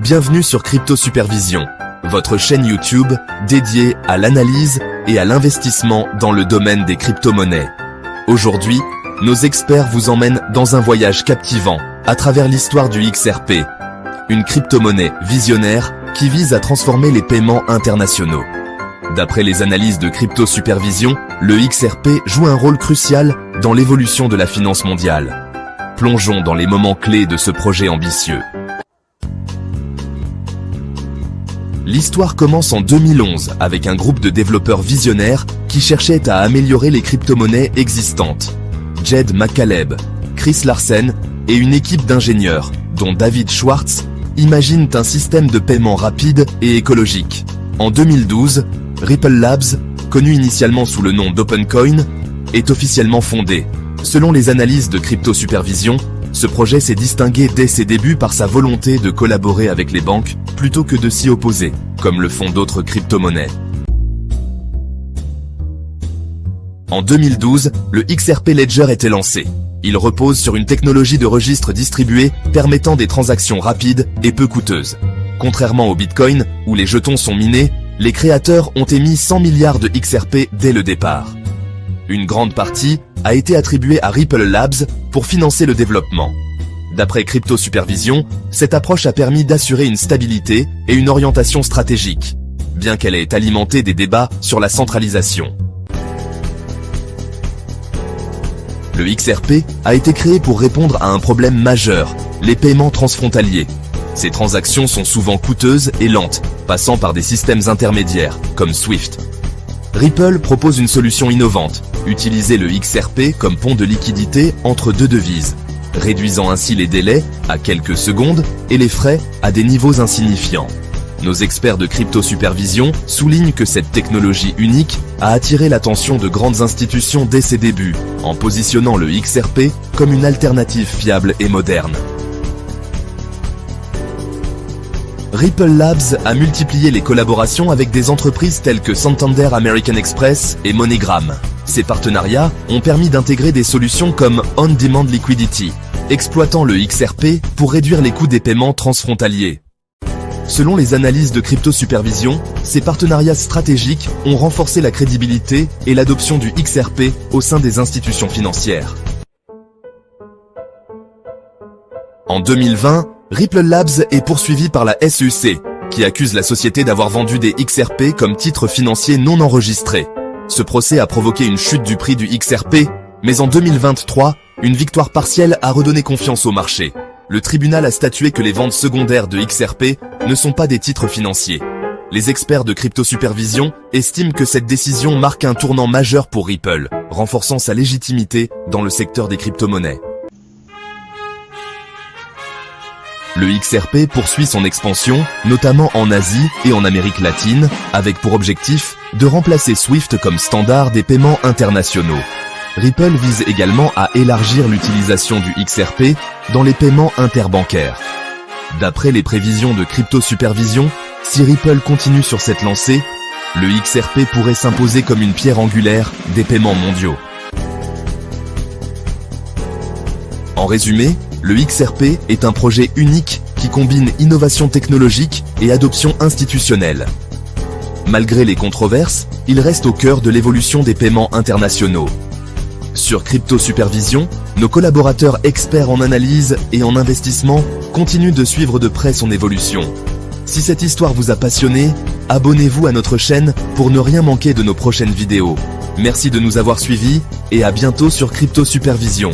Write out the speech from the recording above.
Bienvenue sur Crypto Supervision, votre chaîne YouTube dédiée à l'analyse et à l'investissement dans le domaine des crypto-monnaies. Aujourd'hui, nos experts vous emmènent dans un voyage captivant à travers l'histoire du XRP, une crypto-monnaie visionnaire qui vise à transformer les paiements internationaux. D'après les analyses de Crypto Supervision, le XRP joue un rôle crucial dans l'évolution de la finance mondiale. Plongeons dans les moments clés de ce projet ambitieux. L'histoire commence en 2011 avec un groupe de développeurs visionnaires qui cherchaient à améliorer les crypto-monnaies existantes. Jed McCaleb, Chris Larsen et une équipe d'ingénieurs, dont David Schwartz, imaginent un système de paiement rapide et écologique. En 2012, Ripple Labs, connu initialement sous le nom d'OpenCoin, est officiellement fondé. Selon les analyses de Crypto Supervision, ce projet s'est distingué dès ses débuts par sa volonté de collaborer avec les banques plutôt que de s'y opposer, comme le font d'autres crypto-monnaies. En 2012, le XRP Ledger était lancé. Il repose sur une technologie de registre distribué permettant des transactions rapides et peu coûteuses. Contrairement au Bitcoin, où les jetons sont minés, les créateurs ont émis 100 milliards de XRP dès le départ. Une grande partie a été attribuée à Ripple Labs pour financer le développement. D'après Crypto Supervision, cette approche a permis d'assurer une stabilité et une orientation stratégique, bien qu'elle ait alimenté des débats sur la centralisation. Le XRP a été créé pour répondre à un problème majeur, les paiements transfrontaliers. Ces transactions sont souvent coûteuses et lentes, passant par des systèmes intermédiaires, comme SWIFT. Ripple propose une solution innovante, utiliser le XRP comme pont de liquidité entre deux devises, réduisant ainsi les délais à quelques secondes et les frais à des niveaux insignifiants. Nos experts de Crypto Supervision soulignent que cette technologie unique a attiré l'attention de grandes institutions dès ses débuts, en positionnant le XRP comme une alternative fiable et moderne. Ripple Labs a multiplié les collaborations avec des entreprises telles que Santander American Express et MoneyGram. Ces partenariats ont permis d'intégrer des solutions comme On-Demand Liquidity, exploitant le XRP pour réduire les coûts des paiements transfrontaliers. Selon les analyses de Crypto Supervision, ces partenariats stratégiques ont renforcé la crédibilité et l'adoption du XRP au sein des institutions financières. En 2020, Ripple Labs est poursuivi par la SEC, qui accuse la société d'avoir vendu des XRP comme titres financiers non enregistrés. Ce procès a provoqué une chute du prix du XRP, mais en 2023, une victoire partielle a redonné confiance au marché. Le tribunal a statué que les ventes secondaires de XRP ne sont pas des titres financiers. Les experts de Crypto Supervision estiment que cette décision marque un tournant majeur pour Ripple, renforçant sa légitimité dans le secteur des crypto-monnaies. Le XRP poursuit son expansion, notamment en Asie et en Amérique latine, avec pour objectif de remplacer SWIFT comme standard des paiements internationaux. Ripple vise également à élargir l'utilisation du XRP dans les paiements interbancaires. D'après les prévisions de Crypto Supervision, si Ripple continue sur cette lancée, le XRP pourrait s'imposer comme une pierre angulaire des paiements mondiaux. En résumé, le XRP est un projet unique qui combine innovation technologique et adoption institutionnelle. Malgré les controverses, il reste au cœur de l'évolution des paiements internationaux. Sur Crypto Supervision, nos collaborateurs experts en analyse et en investissement continuent de suivre de près son évolution. Si cette histoire vous a passionné, abonnez-vous à notre chaîne pour ne rien manquer de nos prochaines vidéos. Merci de nous avoir suivis et à bientôt sur Crypto Supervision.